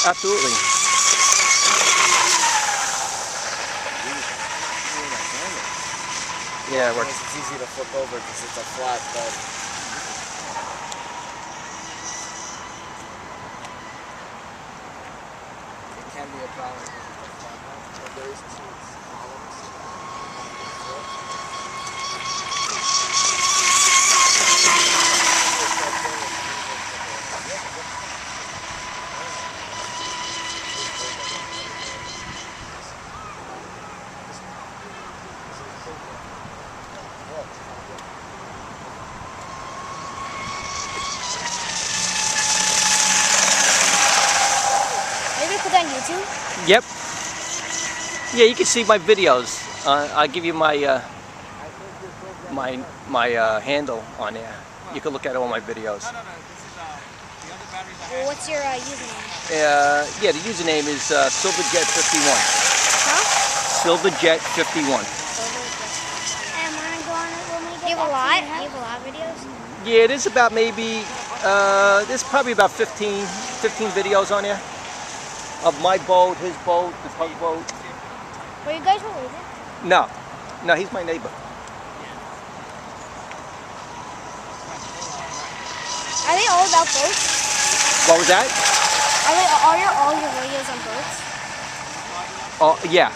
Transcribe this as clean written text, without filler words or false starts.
absolutely. Yeah, we're It's easy to flip over because it's a flat bed. It can be a problem because it's a flat bed. But there is two columns. Maybe put that on YouTube? Yep. Yeah, you can see my videos. I'll give you my handle on there. You can look at all my videos. Well, what's your username? Yeah, the username is Silverjet51. Huh? Silverjet51. And when I go on it, when we get you have a lot? You have a lot of videos? Yeah, there's about maybe, there's probably about 15 videos on there. Of my boat, his boat, the tugboat. Were you guys related? No, he's my neighbor. Are they all about boats? What was that? Are all your videos on boats? Oh, yeah.